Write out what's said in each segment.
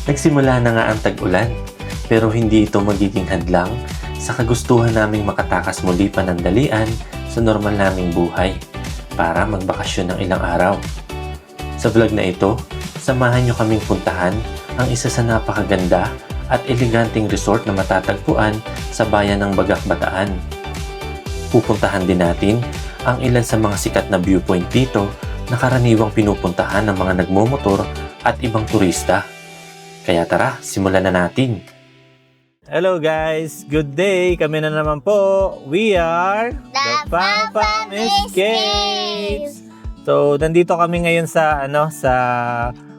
Nagsimula na nga ang tag-ulan, pero hindi ito magiging hadlang sa kagustuhan naming makatakas muli panandalian sa normal naming buhay para magbakasyon ng ilang araw. Sa vlog na ito, samahan nyo kaming puntahan ang isa sa napakaganda at eleganteng resort na matatagpuan sa bayan ng Bagak, Bataan. Pupuntahan din natin ang ilan sa mga sikat na viewpoint dito na karaniwang pinupuntahan ng mga nagmomotor at ibang turista. Kaya tara, simulan na natin! Hello guys! Good day! Kami na naman po. We are The Pam Escapes! So, nandito kami ngayon sa sa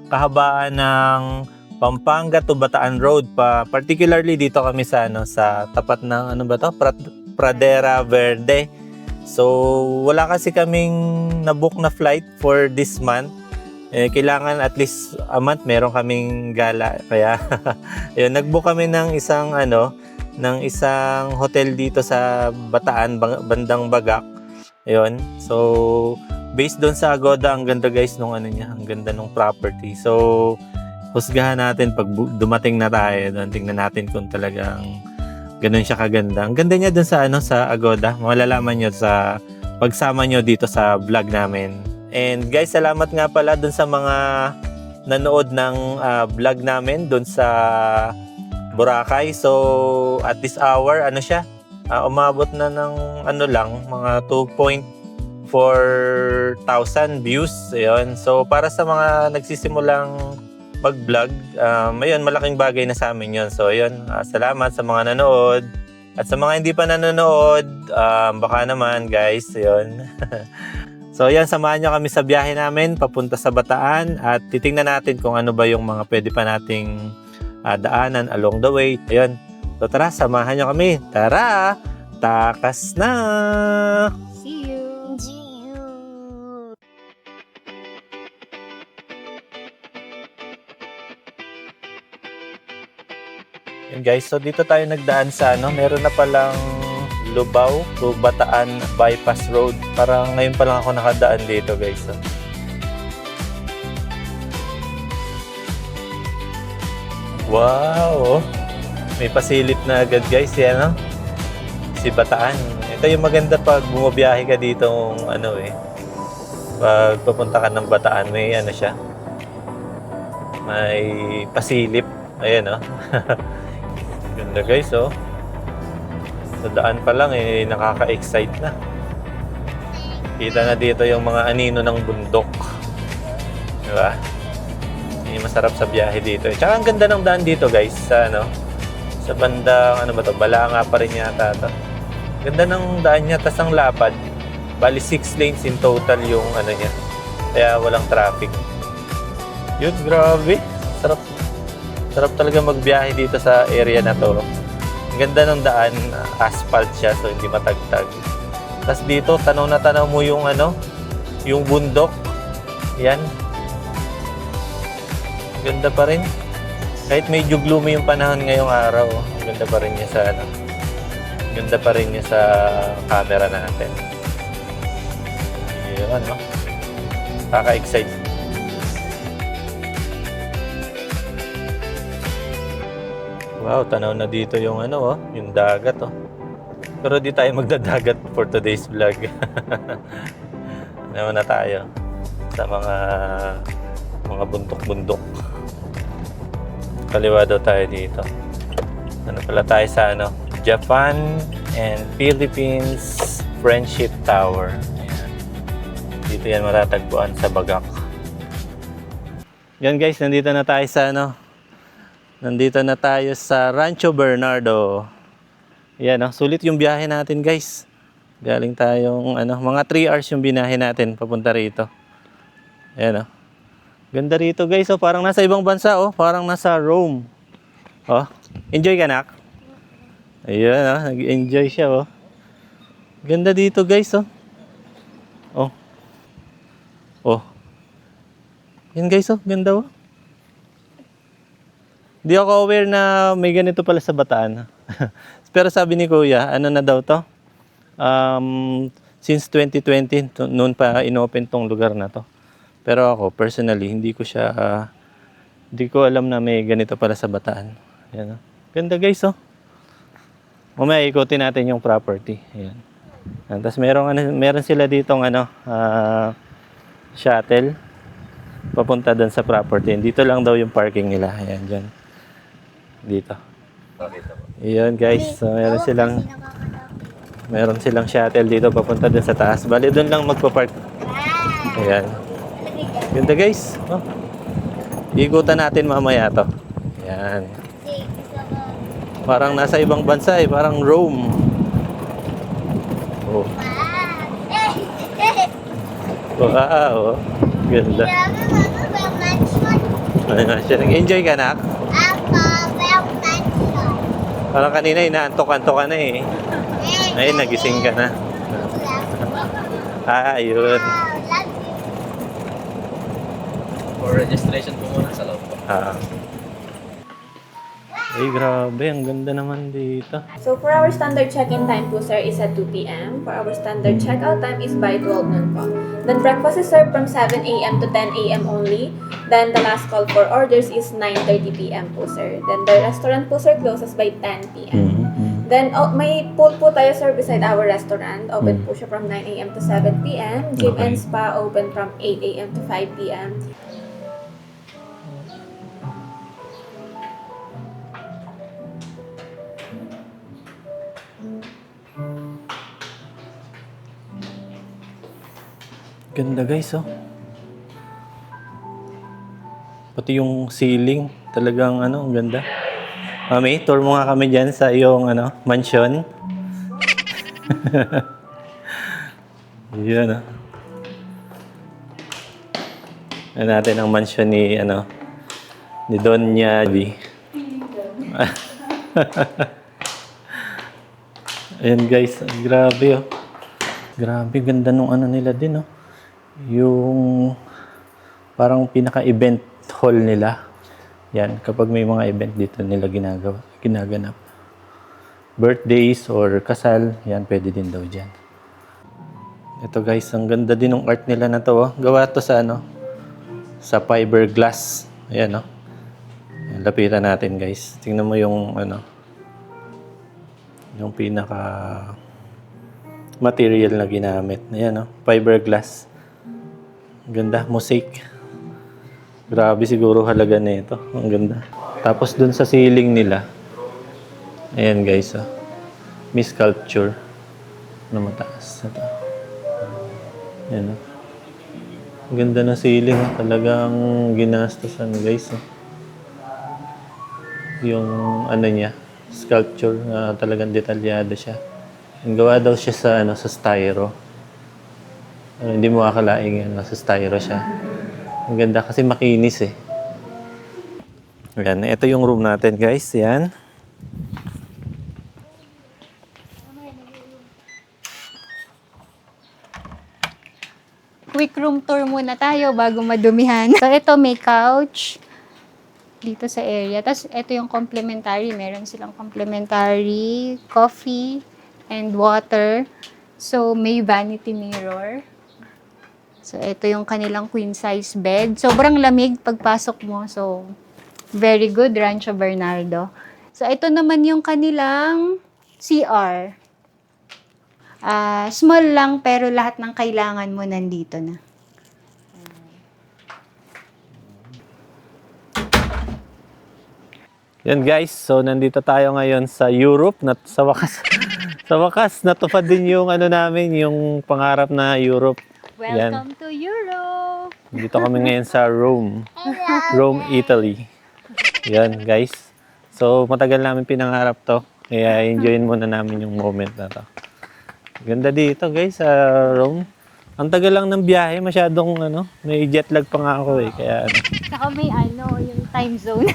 kahabaan ng Pampanga to Bataan Road particularly dito kami sa sa tapat ng Pradera Verde. So, wala kasi kaming na-book na flight for this month. Kailangan at least a month meron kaming gala, kaya yun, nag-book kami ng isang isang hotel dito sa Bataan, bandang Bagak. Ayun. So based doon sa Agoda, ang ganda guys nung ang ganda nung property. So husgahan natin pag dumating na tayo doon, tingnan natin kung talagang ganun siya kaganda. Ang ganda niya doon sa Agoda. Malalaman niyo sa pagsama niyo dito sa vlog namin. And guys, salamat nga pala dun sa mga nanood ng vlog namin dun sa Boracay. So, at this hour, umabot na ng mga 2,400 views. Ayun. So, para sa mga nagsisimulang mag-vlog, malaking bagay na sa amin yun. So, ayun, salamat sa mga nanood. At sa mga hindi pa nanonood, baka naman guys, ayun. So yan, samahan nyo kami sa biyahe namin papunta sa Bataan at titingnan natin kung ano ba yung mga pwede pa nating daanan along the way. Ayun. So tara, samahan nyo kami. Tara! Takas na! See you! Yan guys, so dito tayo nagdaan sa meron na palang Lubao to Bataan Bypass Road. Parang ngayon pa lang ako nakadaan dito guys. Wow! May pasilip na agad guys yan, si Bataan. Ito yung maganda pag bumabiyahe ka dito pag papunta ka ng Bataan, may siya. May pasilip. Ayan Ganda guys Sa daan pa lang nakaka-excite na. Kita na dito yung mga anino ng bundok. Diba? Yung masarap sa biyahe dito. Tsaka ang ganda ng daan dito guys sa sa bandang Balanga pa rin yata ito. Ganda ng daan niya, tas ang lapad. Bali 6 lanes in total yung niya. Kaya walang traffic. Yun, grabe. Sarap talaga magbiyahe dito sa area na to. Ang ganda ng daan, asphalt siya so hindi matagtag. Tapos dito, tanaw na tanaw mo yung yung bundok. Yan. Ganda pa rin. Kahit medyo gloomy yung panahon ngayong araw, ganda pa rin niya sa ganda pa rin niya sa camera natin. Yun, Kaka-excite. Wow, tanaw na dito yung yung dagat Pero di tayo magdadagat for today's vlog. Naman na tayo sa mga bundok-bundok. Kaliwa daw tayo dito. Pala tayo sa Japan and Philippines Friendship Tower. Ayan. Dito yan matatagpuan sa Bagak. Yan guys, nandito na tayo sa Nandito na tayo sa Rancho Bernardo. Yan sulit yung biyahe natin guys. Galing tayong mga 3 hours yung binahe natin papunta rito. Ayan Ganda rito guys parang nasa ibang bansa parang nasa Rome. Enjoy ka nak? Ayun nag-enjoy siya Ganda dito guys Yan guys ganda Di ako aware na may ganito pala sa Bataan. Pero sabi ni Kuya, na daw to? Since 2020, noon pa inopen tong lugar na to. Pero ako, personally, hindi ko siya Hindi ko alam na may ganito pala sa Bataan. Ayan, oh. Ganda guys, oh. Mamaya ikutin natin yung property. Ayan. Tapos meron sila ditong shuttle papunta doon sa property. Dito lang daw yung parking nila. Ayan, dyan. Dito. Ayan guys, so meron silang shuttle dito papunta doon sa taas. Bali doon lang magpa-park. Ayan. Ganda guys. Oh. Ikutan natin mamaya to. Ayan. Parang nasa ibang bansa eh, parang Rome. Oh. Wow. Ganda. Enjoy ka na? Parang kanina inaantok-antok ka na eh. Ay, nagising ka na. Ayun. For registration po muna sa loob po. Ay, grabe. Ang ganda naman dito. So for our standard check-in time po sir is at 2 p.m. For our standard check-out time is by 12 noon po. Then breakfast is served from 7 a.m. to 10 a.m. only. Then the last call for orders is 9:30 p.m. po sir. Then the restaurant po sir closes by 10 p.m. Then may pool po tayo sir beside our restaurant. Open po siya from 9 a.m. to 7 p.m. Gym and spa open from 8 a.m. to 5 p.m. Ganda guys, oh. Pati yung ceiling, talagang ang ganda. Mami, tour mo nga kami dyan sa iyong mansion. Yan, oh. Ano natin ang mansion ni Donya B. Ayan guys, grabe, oh. Grabe, ganda nung nila din, oh. Yung parang pinaka-event hall nila. Yan, kapag may mga event dito nila ginaganap. Birthdays or kasal, yan, pwede din daw dyan. Ito guys, ang ganda din ng art nila na to, oh. Gawa to sa sa fiberglass. Ayan, oh. Yan, lapitan natin guys. Tingnan mo yung yung pinaka material na ginamit. Ayan, oh. Fiberglass. Ganda, mosaic. Grabe siguro halaga na ito. Ang ganda. Tapos dun sa ceiling nila, ayan guys, oh. May sculpture na mataas. Ito. Ayan, oh. Ang ganda na ceiling, oh. Talagang ginastosan guys, oh. Yung niya, sculpture, talagang detalyado siya. Ang gawa daw siya sa styro. Hindi mo akalaing sa styro siya. Ang ganda kasi makinis eh. Ayan, ito yung room natin guys. Yan. Quick room tour muna tayo bago madumihan. So, ito may couch dito sa area. Tapos, ito yung complimentary. Meron silang complimentary coffee and water. So, may vanity mirror. So, ito yung kanilang queen size bed. Sobrang lamig pagpasok mo. So, very good, Rancho Bernardo. So, ito naman yung kanilang CR. Small lang, pero lahat ng kailangan mo nandito na. Yan guys, so nandito tayo ngayon sa Europe. Sa wakas, natupad din yung namin, yung pangarap na Europe. Welcome to Europe! Dito kami ngayon sa Rome. Rome, Italy. Yan, guys. So, matagal namin pinangarap to. Kaya enjoyin muna namin yung moment na to. Ganda dito, guys, sa Rome. Ang tagal lang ng biyahe. Masyadong, may jet lag pa nga ako eh. Kaya, Saka may yung time zone.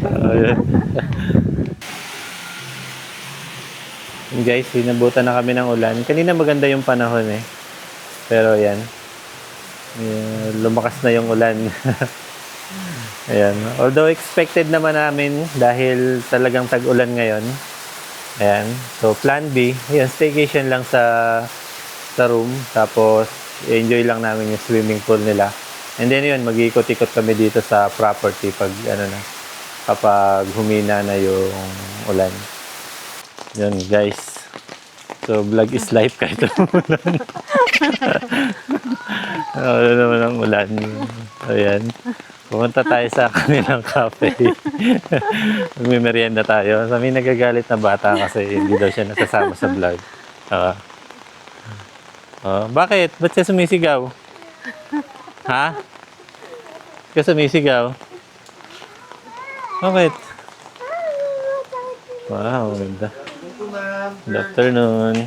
Ayan. Guys, sinabutan na kami ng ulan. Kanina maganda yung panahon eh. Pero yan. Lumakas na yung ulan. Ayan. Although expected naman namin dahil talagang tag-ulan ngayon. Ayan. So plan B, ayan, staycation lang sa room. Tapos enjoy lang namin yung swimming pool nila. And then yun, mag-iikot-ikot kami dito sa property pag kapag humina na yung ulan. Yun guys. So vlog is life kahit umulan. Ano naman ang ulan. Ayan. Pumunta tayo sa kanilang cafe. Magme-merienda tayo. May nagagalit na bata kasi hindi daw siya nasasama sa vlog. Bakit? Ba't siya sumisigaw? Ha? Ka sumisigaw? Bakit? Wow, ganda. Good afternoon.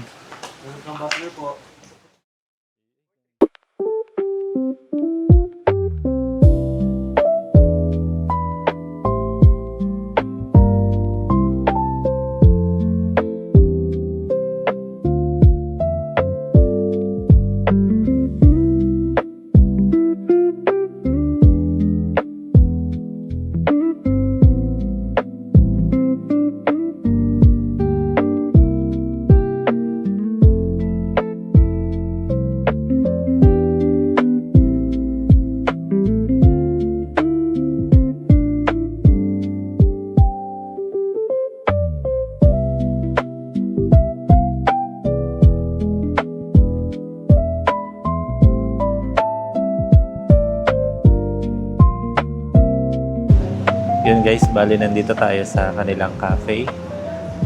Yun guys, bali nandito tayo sa kanilang cafe.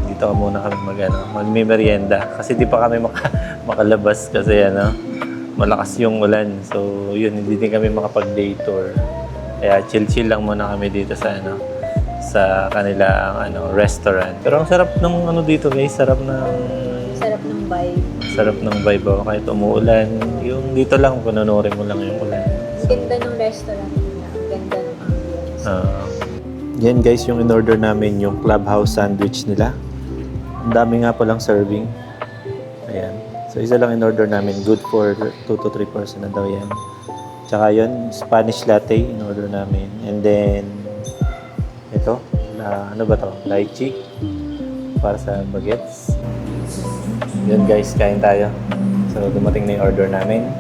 Dito muna kami magme-merienda kasi di pa kami makalabas kasi malakas yung ulan. So yun, hindi din kami makapag-day tour. Kaya chill-chill lang muna kami dito sa sa kanilang restaurant. Pero ang sarap ng dito guys, sarap ng vibe. Sarap ng vibe kahit umuulan. Yung dito lang, panunurin mo lang yung ulan. Ganda ng restaurant nila. Ganda ng ambience. Yan guys, yung in-order namin yung clubhouse sandwich nila. Ang dami nga palang serving. Ayan. So isa lang in-order namin. Good for 2 to 3 person na daw yan. Tsaka yun, Spanish latte in-order namin. And then, ito, ano ba to? Lychee. Para sa bagets. Yun guys, kain tayo. So dumating na yung order namin.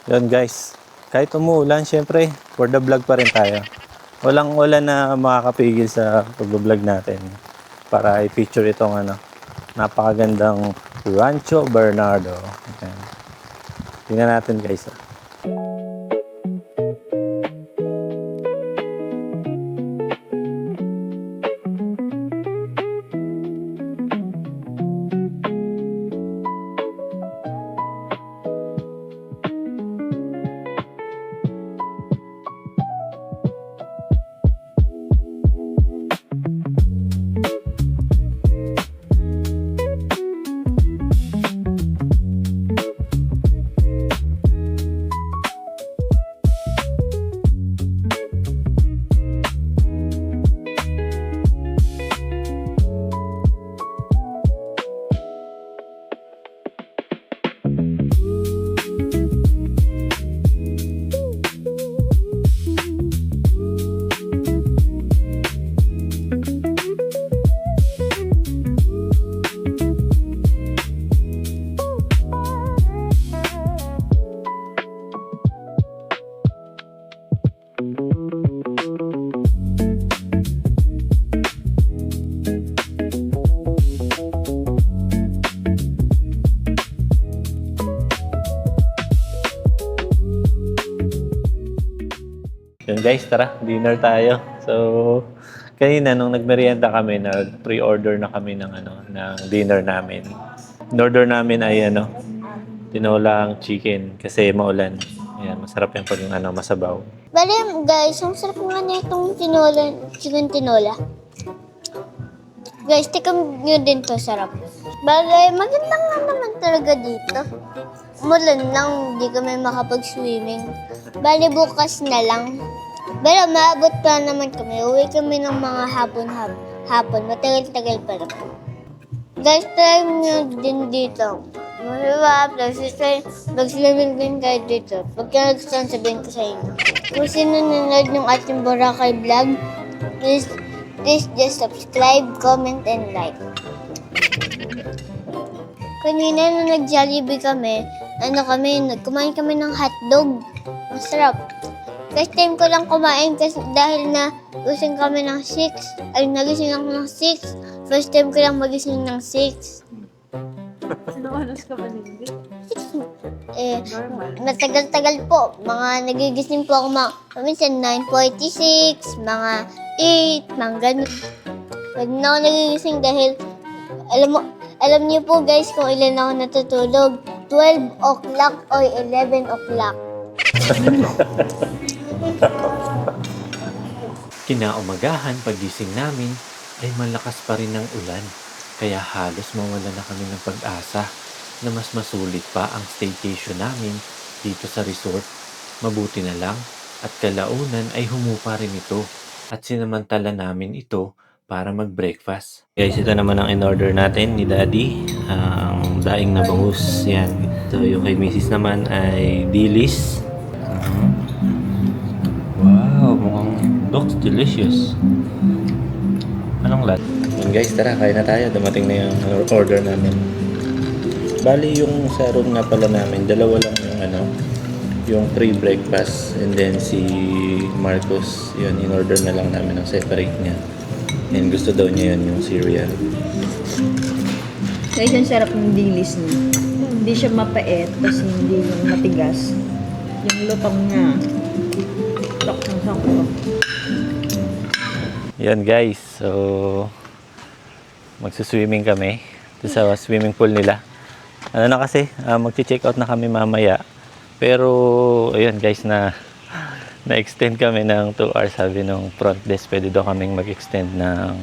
Yun guys, kahit umuulan, syempre, for the vlog pa rin tayo. Walang ulan na makakapigil sa pag-vlog natin para i-feature itong napakagandang Rancho Bernardo. Ayan. Tingnan natin guys. Yun guys, tara, dinner tayo. So, kanina nung nagmerienda kami, nag-pre-order na kami ng dinner namin. In-order namin ay tinolang chicken kasi maulan. Ayan, masarap yung pag masabaw. Bale, guys, ang sarap nga na itong chicken tinola. Guys, tikam nyo din to, sarap. Bale, maganda nga naman talaga dito. Umulan lang, di kami makapag-swimming. Bale, bukas na lang. Bale, maabot pa naman kami. Uwi kami ng mga hapon. Matagal-tagal pa na po. Guys, try nyo din dito. Masarap. Mag-swimming din kayo dito. Pag ka nagustuhan, sabihin ko sa inyo. Kung sino nanonood ng ating Boracay vlog, please just subscribe, comment, and like. Kanina nung nag-Jollibee kami, kumain kami ng hotdog. Masarap. First time ko lang kumain kasi dahil na gising kami ng 6. Nagising ako ng 6. First time ko lang magising ng 6. Ano oras ka ba hindi? Matagal-tagal po. Mga nagigising po ako minsan 9:46, mga 8, mga ganun. Pag na ako nagigising dahil, alam niyo po guys kung ilan ako natutulog. 12 o'clock o 11 o'clock. Kinaumagahan pagising namin ay malakas pa rin ang ulan. Kaya halos mawala na kami ng pag-asa na mas masulit pa ang staycation namin dito sa resort. Mabuti na lang at kalaunan ay humupa rin ito at sinamantala namin ito para mag-breakfast. Guys, ito naman ang in-order natin ni Daddy. Ang daing na bangus. Yan. So yung kay Mrs. naman ay dilis. Wow, mukhang looks delicious. Anong lot? Yun guys, tara, kain na tayo. Dumating na yung order namin. Bali, yung sa room nga pala namin, dalawa lang yung yung pre-breakfast. And then si Marcos, yun, in-order na lang namin ng separate niya. And gusto daw niya yun, yung cereal. Guys, ang sarap ng dilis niya. Hindi siya mapait, kasi hindi yung matigas. Yung lutong niya. Sakto. Yan guys, so magsuswimming kami ito sa swimming pool nila. Ano na kasi, magche-check out na kami mamaya. Pero ayun guys, na-extend kami ng 2 hours. Sabi nung front desk, pwede daw kaming mag-extend ng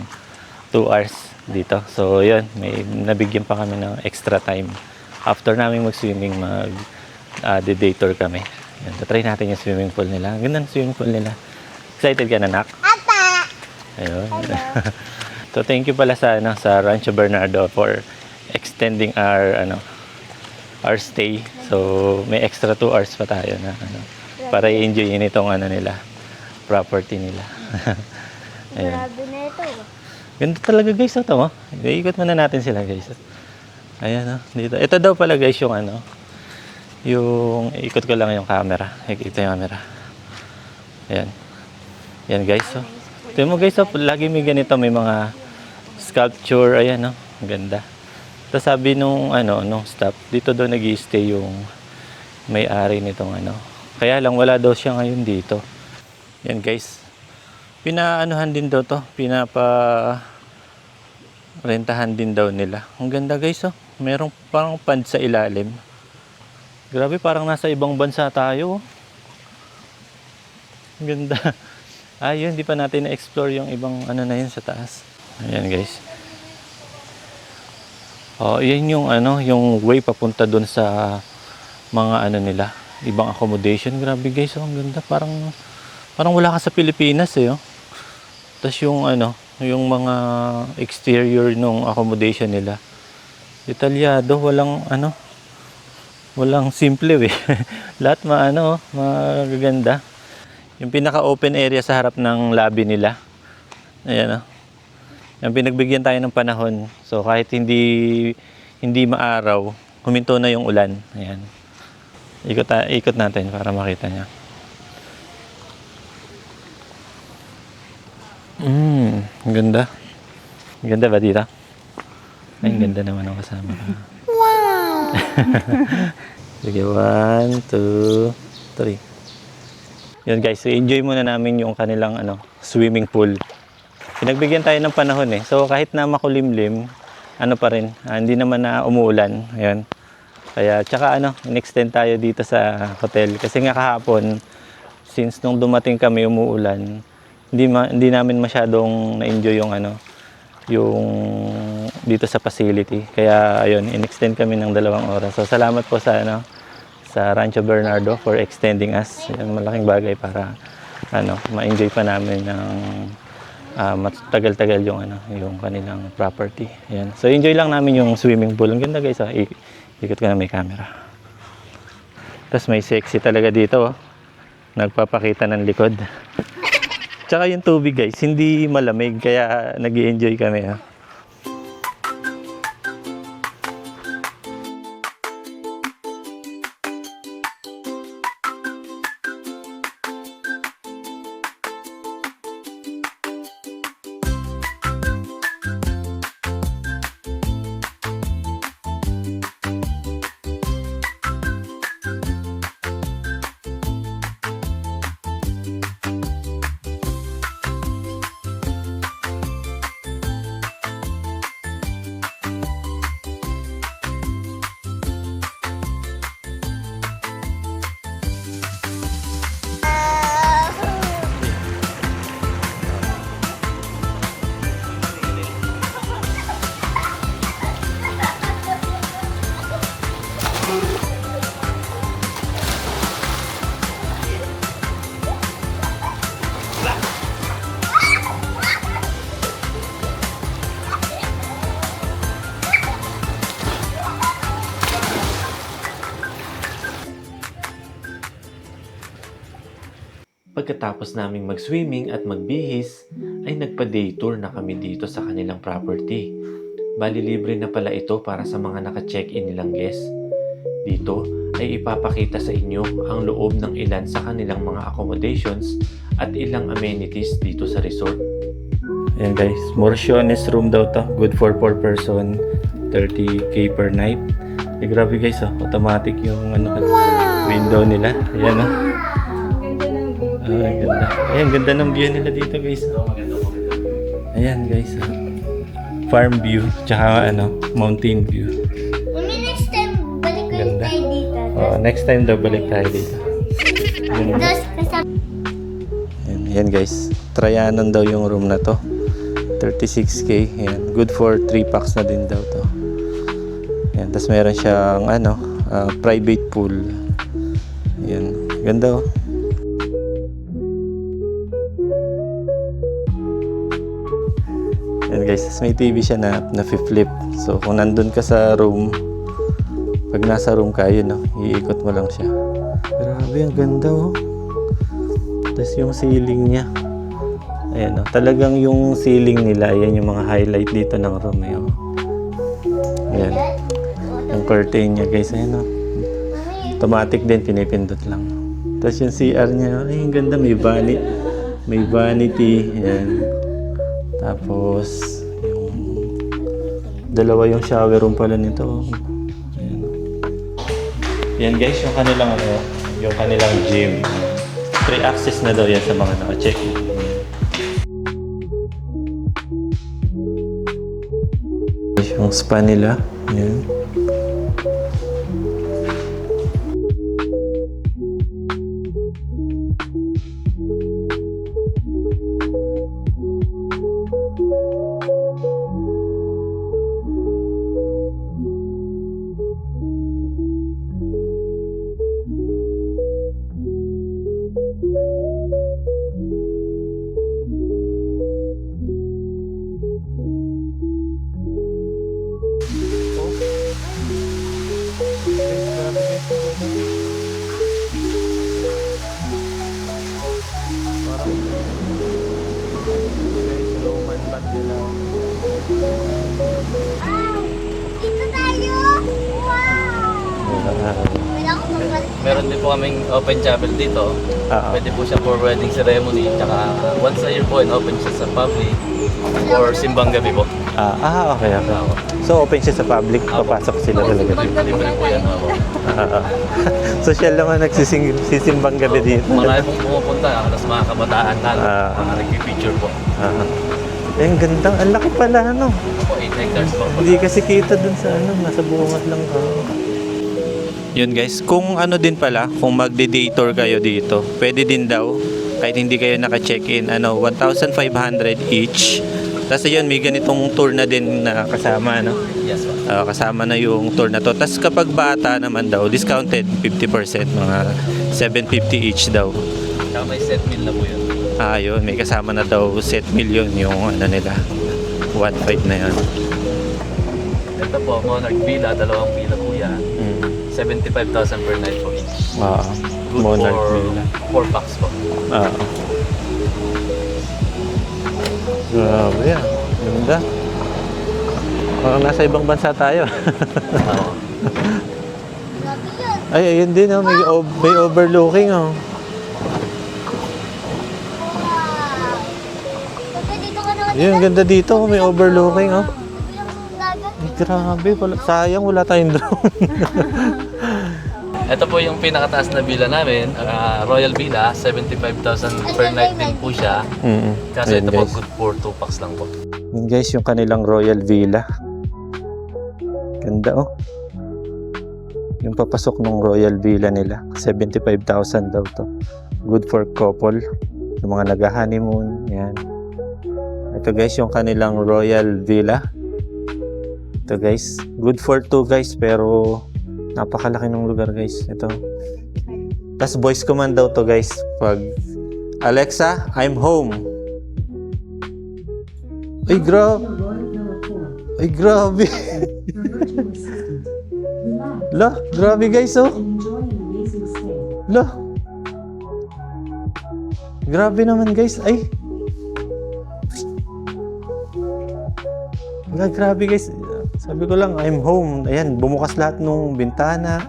2 hours dito. So yun, may nabigyan pa kami ng extra time. After namin mag-swimming, day tour kami. Yan, try natin yung swimming pool nila. Ang ganda ng swimming pool nila. Excited ka na, Nak? Ayun. So thank you pala sa Rancho Bernardo for extending our stay. So may extra 2 hours pa tayo na para i-enjoy itong nila, property nila. Ayun. Grabe na ito. Ganda talaga guys ito, oh. Iikot muna natin sila guys. Ayan, dito. Ito daw pala guys yung yung ikot ko lang yung camera. Ito yung camera. Ayan. Yan guys, oh. Ito mo guys, lagi may ganito, may mga sculpture, ayan, no? Ang ganda. Tapos sabi nung staff, dito daw nag-i-stay yung may-ari nitong Kaya lang wala daw siya ngayon dito. Yan guys. Pinaanuhan din daw to, rentahan din daw nila. Ang ganda guys, oh. Merong parang pad sa ilalim. Grabe, parang nasa ibang bansa tayo, oh. Ang ganda. Ayun, hindi pa natin na-explore yung ibang na yun sa taas. Ayan guys. Oh, yan yung yung way papunta doon sa mga nila, ibang accommodation. Grabe guys, oh, ang ganda. Parang wala ka sa Pilipinas eh, oh. Tapos yung yung mga exterior nung accommodation nila, detalyado, walang simple eh. Lahat magaganda. Yung pinaka-open area sa harap ng lobby nila. Ayan, oh. Yung pinagbigyan tayo ng panahon. So kahit hindi maaraw, huminto na yung ulan. Ayan. Ikot natin para makita niya. Ang ganda. Ang ganda ba dito? Ay, ang ganda naman ang kasama. Wow! Sige, 1, 2, 3. Yun guys, so enjoy muna namin yung kanilang swimming pool. Pinagbigyan tayo ng panahon eh. So kahit na makulimlim, pa rin, hindi naman na umuulan. Ayun. Kaya tsaka in-extend tayo dito sa hotel kasi nga kahapon, since nung dumating kami umuulan, hindi namin masyadong na-enjoy yung yung dito sa facility. Kaya ayun, in-extend kami ng 2 oras. So salamat po sa sa Rancho Bernardo for extending us. Yan, malaking bagay para ma-enjoy pa namin ng mas tagal-tagal yung yung kanilang property. Ayan. So enjoy lang namin yung swimming pool. Ang ganda guys, ikot ko na may camera. Tapos may sexy talaga dito, oh. Nagpapakita ng likod. Tsaka yung tubig guys, hindi malamig kaya nag-i-enjoy kami. Pagkatapos naming mag-swimming at magbihis, ay nagpa-day tour na kami dito sa kanilang property. Bali libre na pala ito para sa mga naka-check-in nilang guests. Dito ay ipapakita sa inyo ang loob ng ilan sa kanilang mga accommodations at ilang amenities dito sa resort. Ayan guys, Morsiones room daw to. Good for 4 person, 30k per night. Grabe guys, automatic yung window nila. Ayan ganda. Ayan, ganda ng view nila dito guys. Ayan guys, farm view, tsaka mountain view. Mami, next time, balik ko Ganda. tayo dito. Next time daw balik tayo dito. Tapos, kasama Ayan guys, Trianon daw yung room na to. 36k. Ayan, good for 3 packs na din daw to. Ayan, tapos meron siyang private pool. Ayan, ganda oh. Ayan guys, may TV siya na flip. So kung nandun ka sa room, pag nasa room ka, yun iikot mo lang siya. Grabe, ang ganda oh. Tapos yung ceiling niya. Ayan talagang yung ceiling nila, ayan yung mga highlight dito ng room. Ayan. Yung curtain niya guys, ayan automatic din, pinipindot lang. Tapos yung CR niya, ay ang ganda, may vanity. Ayan. Tapos, yung dalawa yung shower room pala nito. Ayan. Yan guys, yung kanilang gym. Free access na daw yan sa mga naka-check-in. Yung spa nila. Ayan. Dito tayo! Wow! Wala akong magbalik. Meron din po kaming open chapel dito. Pwede po siya for wedding ceremony. Tsaka once a year po, open siya sa public for simbang gabi po. Okay. So open siya sa public, papasok sila talaga. Libre po yan. Social naman nagsisimbang gabi dito. Marami pong pumupunta. Alas mga kabataan na. Mga nagpipicture po. Ang gandang, ang laki pala Po, 8 hectares po. Hindi kasi kita dun sa nasa bungat lang Yun guys, kung din pala, kung magde-day tour kayo dito, pwede din daw, kahit hindi kayo naka-check-in, 1,500 each. Tapos yun, may ganitong tour na din na kasama, Yes po. kasama na yung tour na to. Tapos kapag bata naman daw, discounted 50%, mga 750 each daw. Tsaka may set meal na po yun. Yun, may kasama na daw set million yung ano nila. 1.5 na yun. Ito po, Monarch Villa, dalawang villa po yan. 75,000 per night po each. Good Monarch for Villa. 4 packs po. Grabe yan. Ganda. Parang nasa ibang bansa tayo. Grabe yun. Ay, ayun din oh. May overlooking oh. Wow. Pagka dito ka naman. Yun, ganda dito. May overlooking oh. Bilang ng dagat. Ay, grabe. Sayang wala tayong drone. Ito po yung pinakataas na villa namin, Royal Villa, 75,000 per night din po siya. Kasi Ayan, ito po, guys. good for 2 packs lang po. Yun guys, yung kanilang Royal Villa. Ganda oh. Yung papasok ng Royal Villa nila, 75,000 daw to. Good for couple. Yung mga nag-honeymoon, yan. Ito guys, yung kanilang Royal Villa. Ito guys, good for 2 guys, pero napakalaki ng lugar guys. Ito. Tapos voice command daw to guys. Pag Alexa, I'm home. Ay, Ay, grabe. La, grabe guys, oh. La. Grabe naman guys. Ay. La, grabe guys. Sabi ko lang, I'm home. Ayan, bumukas lahat ng bintana.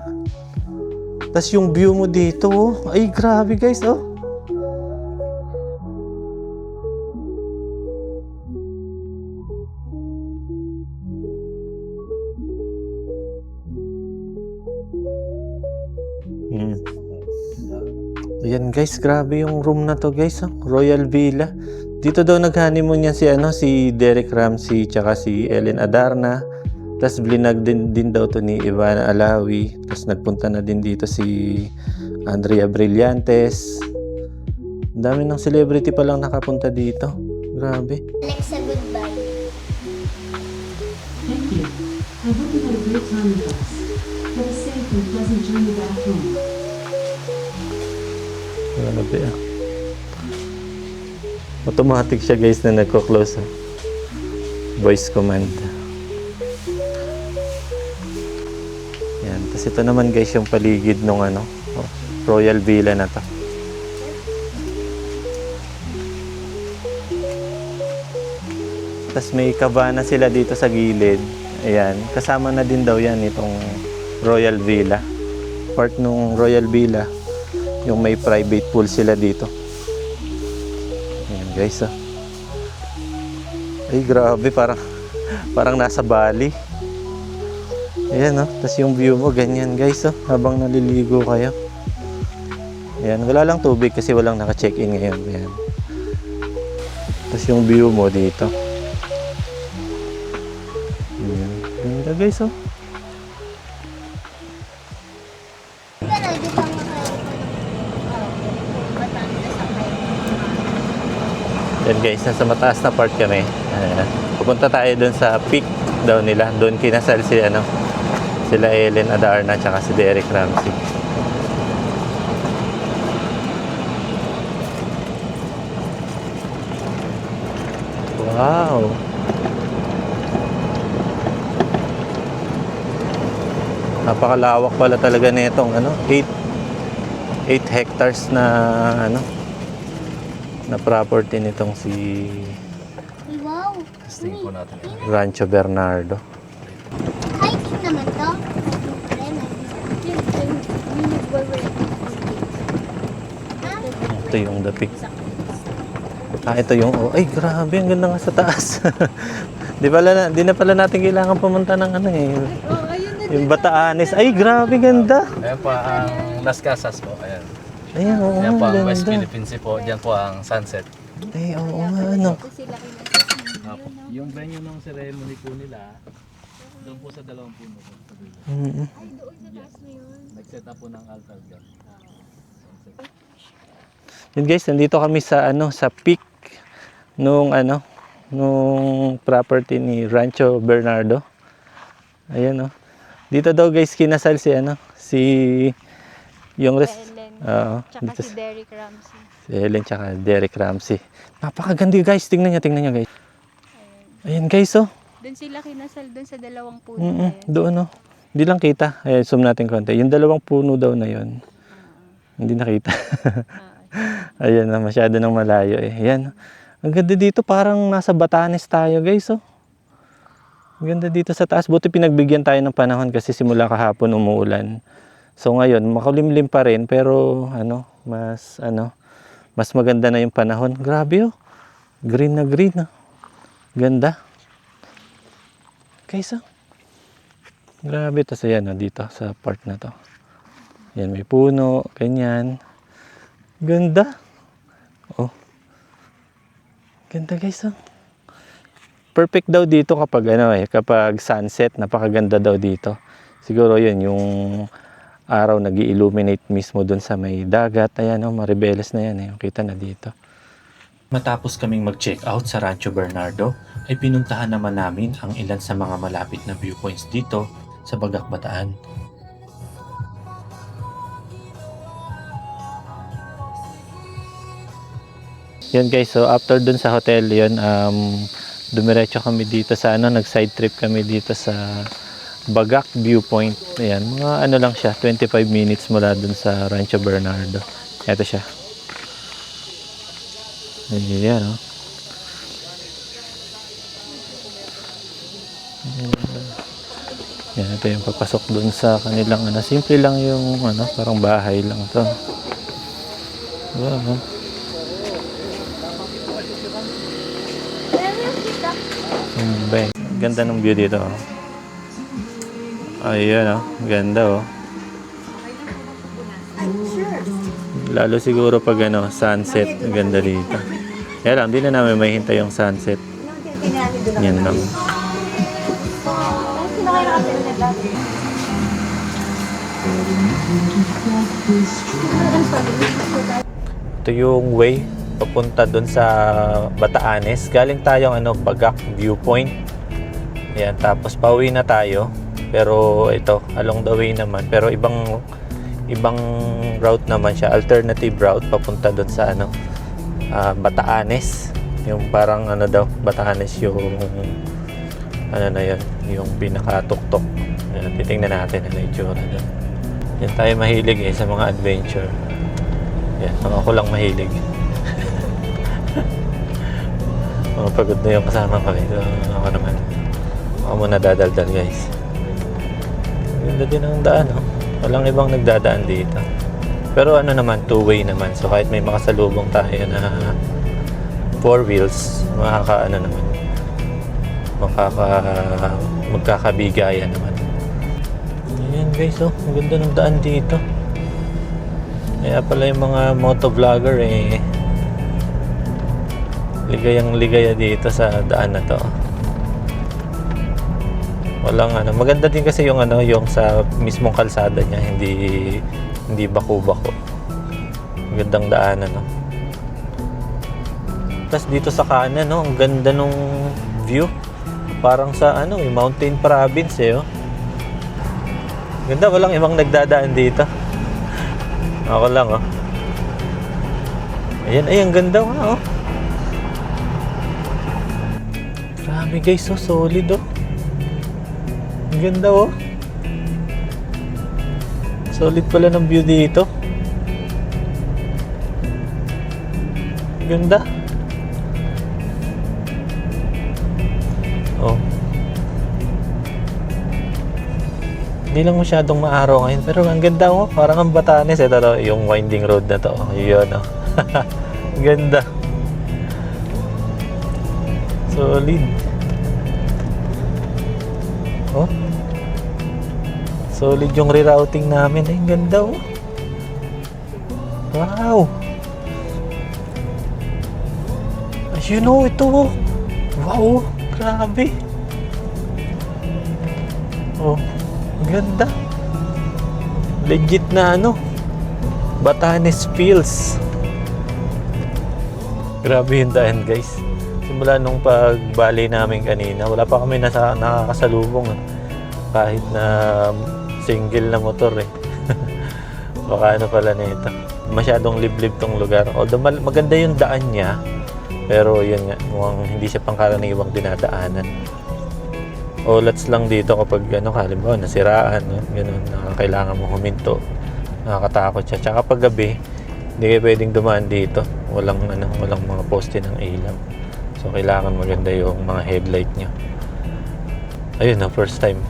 Tapos yung view mo dito, oh. Ay, grabe guys, oh. Ayan guys, grabe yung room na to guys, oh. Royal Villa. Dito daw nag-honeymoon yan si Derek Ramsey tsaka si Ellen Adarna. Tapos blinag din daw to ni Ivana Alawi. Tapos nagpunta na din dito si Andrea Brillantes. Ang dami ng celebrity pa lang nakapunta dito. Grabe. Alexa, goodbye. Thank you. I hope you had a great time with us. Have a safe and pleasant journey back home. Grabe ah. Automatic siya guys na nagko-close ah. Voice command. Yan. Tapos ito naman guys yung paligid nung ano, Royal Villa na to. Tapos may cabana sila dito sa gilid. Ayan. Kasama na din daw yan itong Royal Villa. Part nung Royal Villa. Yung may private pool sila dito. Ayan guys ah. Ay grabe, parang nasa Bali. Ayan oh. Tapos yung view mo ganyan guys oh. Habang naliligo kayo. Ayan, wala lang tubig kasi walang naka-check-in ngayon. Ayan. Tapos yung view mo dito. Ayan. Ganda guys oh. Yan guys, nasa mataas na part kami. Pupunta tayo dun sa peak daw nila. Doon kinasal sila Ellen Adarna tsaka si Derek Ramsey. Wow! Napakalawak pala talaga nitong 8 hectares na na property nitong si Wow. Testing po natin. Rancho Bernardo. Hiking naman to. Ito yung the peak. Ito yung ay grabe, ang ganda nga sa taas. Di na pala natin kailangan pumunta ng yung Batanes. Ay grabe, ganda. Ayan po ang Las Casas po. Ayan. Ayan, oo, Ayan po ang West ganda. Philippine Sea po. Diyan po ang sunset. Ay, oo nga, Apo. Yung venue ng ceremony po nila, doon po sa dalawang puno po. Mm-mm. Nag-set up po ng altar dyan. Yun guys, nandito kami sa sa peak nung property ni Rancho Bernardo. Ayan oh. Dito daw guys kinasal si Oo. Tsaka Dito si Derek Ramsey. si Helen tsaka Derek Ramsey. Napakaganda guys. Tingnan nyo guys. Ayan guys oh. Doon sila kinasal doon sa dalawang puno na yun. Doon oh. Hindi lang kita. Ayan, zoom natin konti. Yung 2 puno daw na yun. Hindi nakita. Ayan na, masyado nang malayo eh. Ayan. Ang ganda dito. Parang nasa Batanes tayo guys oh. Ang ganda dito sa taas. Buti pinagbigyan tayo ng panahon kasi simula kahapon umuulan. So ngayon, makulimlim pa rin pero mas maganda na yung panahon. Grabe oh. Green na green ah. Ganda. Guys oh. Grabe. Tapos ayan oh, dito sa part na to. Yan may puno, ganyan. Ganda. Oh. Ganda guys oh. Perfect daw dito kapag kapag sunset, napakaganda daw dito. Siguro 'yun yung araw nag-illuminate mismo doon sa may dagat. Ayan Maribeles na yan yung kita na dito. Matapos kaming mag-check out sa Rancho Bernardo, ay pinuntahan naman namin ang ilan sa mga malapit na viewpoints dito sa Bagak Bataan. Yun guys, so after dun sa hotel yun, dumiretso kami dito sa nag-side trip kami dito sa Bagak Viewpoint. Ayan, mga lang siya, 25 minutes mula dun sa Rancho Bernardo. Ito siya. Ayan, oh. Yan, ito yung papasok dun sa kanilang simple lang yung parang bahay lang to. Wow. Ganda ng view dito. Ayun ganda Lalo siguro pag sunset, ganda dito. Kaya lang, hindi na namin mahihintay yung sunset. Yan lang. Ito yung way papunta dun sa Batanes. Galing tayong Bagak Viewpoint. Ayan, tapos pauwi na tayo. Pero ito, along the way naman. Pero ibang route naman siya. Alternative route papunta dun sa Batanes. Yung parang Batanes yung na yun, yung pinakatuktok. Ayan, titingnan natin ang itsura dun. Yan tayo mahilig sa mga adventure. Yan, ako lang mahilig. Pagod na yung kasama kami. So, ako naman. Ako muna dadaldal guys. Ganda din ang daan Walang ibang nagdadaan dito. Pero naman, two-way naman. So kahit may makasalubong tayo na 4 wheels, magkakabigayan naman. Ayan guys ang ganda ng daan dito. Kaya pala yung mga motovlogger ligayang-ligaya dito sa daan na to. Walang maganda din kasi yung yung sa mismong kalsada niya, hindi bako-bako. Magandang daanan Tapos dito sa kanan ang ganda nung view. Parang sa yung mountain province Ganda, walang ibang nagdadaan dito. Ako lang Ayan, ang ganda Grabe guys, solid Ang ganda solid pala ng view dito. Ang ganda. Hindi lang masyadong maaraw ngayon, pero ang ganda parang ang Batanes. Ito yung winding road na to. Yun ganda. Solid. Solid yung rerouting namin. Ang ganda Wow. As you know, ito wow, grabe. Ganda. Legit na Batanes feels. Grabe yung daan guys. Simula nung pagbali namin kanina, wala pa kami nakakasalubong kahit na single na motor Baka pala nito. masyadong liblib tong lugar. Although maganda yung daan niya, pero yun nga, mukhang hindi siya pangkaraniwang dinadaanan. Olats lang dito kapag halimbawa nasiraan, ganun, kailangan mo huminto. Nakakatakot siya. Tsaka pag gabi, hindi kayo pwedeng dumaan dito. Walang mga poste ng ilaw. So kailangan maganda yung mga headlight niyo. Ayun first time.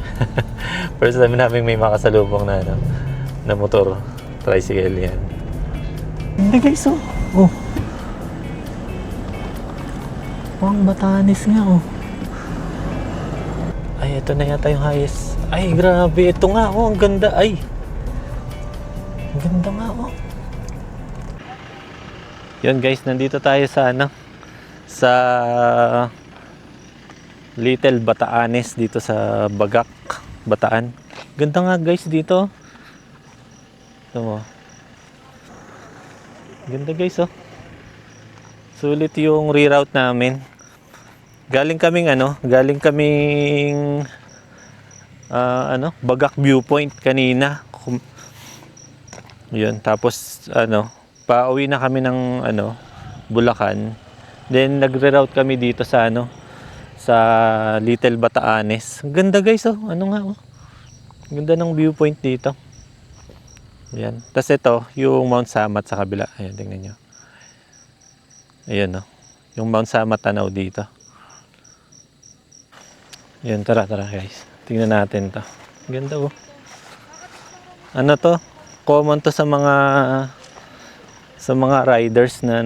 First time namin may makasalubong na motor, tricycle yan. Hindi guys, oh. Pang Batanes nga, oh. Ay, ito na yata yung highest. Ay, grabe. Ito nga, ang ganda. Ay. Ang ganda nga, Yun guys, nandito tayo sa sa Little Batanes dito sa Bagak, Bataan. Ganda nga guys dito. Ito mo. Ganda guys, Sulit yung reroute namin. Galing kaming Bagak Viewpoint kanina. Yun, tapos pauwi na kami ng Bulacan. Then nagre-route kami dito sa sa Little Batanes. Ganda guys, Ganda ng viewpoint dito. Ayan. Tapos ito, yung Mount Samat sa kabila. Ayan, tingnan nyo. Ayan, yung Mount Samat tanaw dito. Ayan, tara guys. Tingnan natin to. Ganda, Ano to? Common to sa mga riders na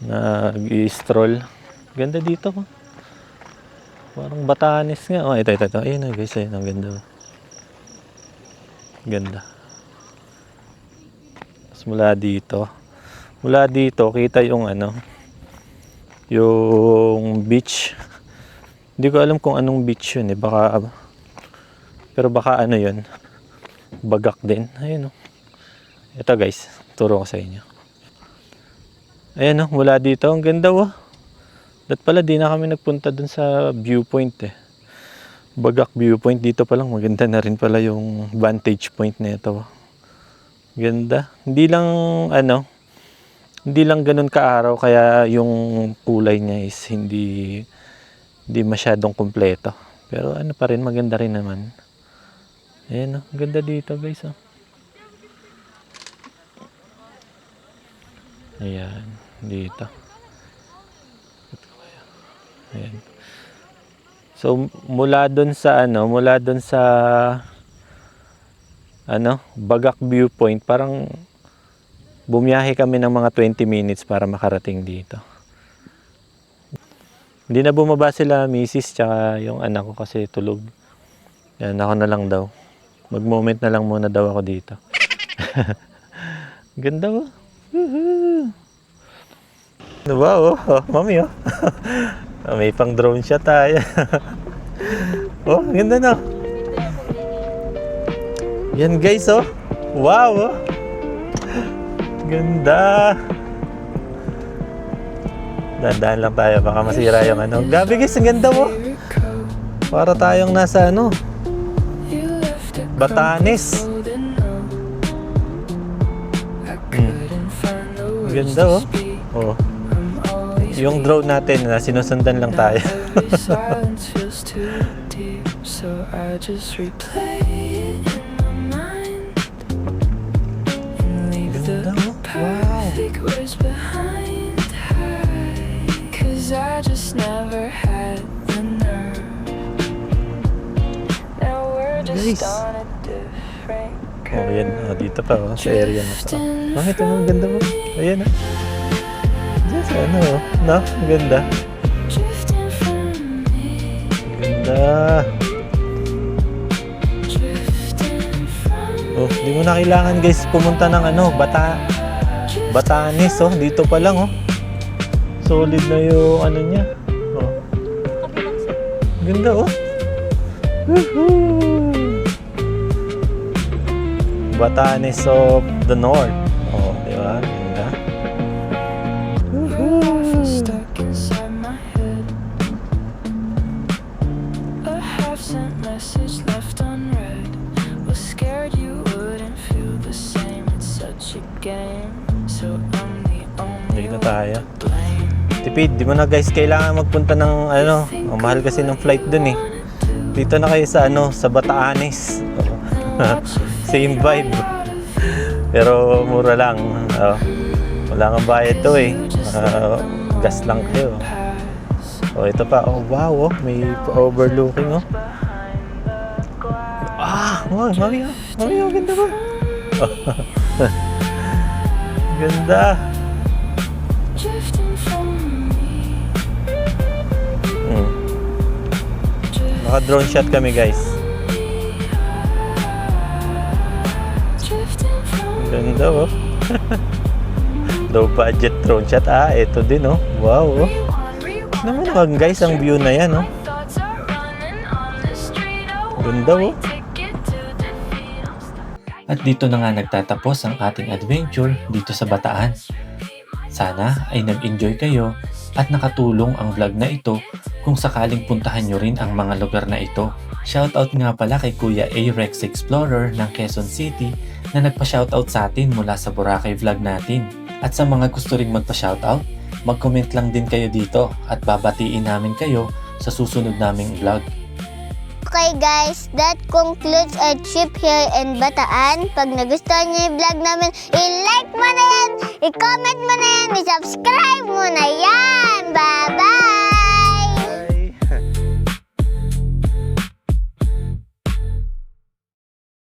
nag-stroll. Ganda dito, Parang Batanes nga. Ito. Ayun guys, ang ganda. Ganda. Tapos mula dito kita yung yung beach. Hindi ko alam kung anong beach yun, pero baka yun. Bagak din. Ayun, Ito guys, turo ko sa inyo. Ayan, mula dito, ang ganda, Dat pala, di na kami nagpunta dun sa viewpoint, Bagak Viewpoint, dito pa lang, maganda na rin pala yung vantage point na ito, Ganda. Hindi lang ganun kaaraw, kaya yung kulay niya is hindi masyadong kumpleto. Pero pa rin, maganda rin naman. Ayan, ganda dito guys, Ayan, dito. Ayan. So mula doon sa Bagak Viewpoint, parang bumiyahe kami ng mga 20 minutes para makarating dito. Hindi na bumaba sila misis tsaka yung anak ko kasi tulog. Yan, ako na lang daw. Mag-moment na lang muna daw ako dito. Ganda, Wow, mami, may pang drone shot tayo. Ganda na. Yan guys, wow, ganda. Dahan-dahan lang tayo, baka masira yung Gabi guys, ang ganda, Para tayong nasa Batanes. Ganda, Yung drone natin, sinusundan lang tayo. Ganda, wow. Guys. Ayan, dito pa, sa area na to. Bakit ang ganda mo? Ayan, Just ganda. Ganda. Di mo na kailangan guys pumunta ng Batanes, dito pa lang, Solid na yung niya. Ganda, Woohoo! Batanes of the North. Di ba? Ganda. Dito na tayo. Tipid, di mo na guys kailangan magpunta ng ano, ang mahal kasi ng flight dun eh. Dito na kayo sa ano, sa Batanes. Same vibe. Pero mura lang. Wala kang bayad to eh. Gas lang kayo. Ito pa. Oh, wow. May overlooking oh. Mami, ganda ba? Ganda. Naka-drone shot kami guys. Ganda oh. Low budget drone shot. Ito din oh. Wow oh. Naman guys, ang view na yan oh. Ganda oh. At dito na nga nagtatapos ang ating adventure dito sa Bataan. Sana ay nag-enjoy kayo at nakatulong ang vlog na ito kung sakaling puntahan nyo rin ang mga lugar na ito. Shoutout nga pala kay Kuya A. Rex Explorer ng Quezon City na nagpa-shoutout sa atin mula sa Boracay vlog natin. At sa mga gusto ring magpa-shoutout, mag-comment lang din kayo dito at babatiin namin kayo sa susunod naming vlog. Okay guys, that concludes our trip here in Bataan. Pag nagustuhan niyo yung vlog namin, i-like mo na yan, i-comment mo na yan, i-subscribe mo na yan. Bye!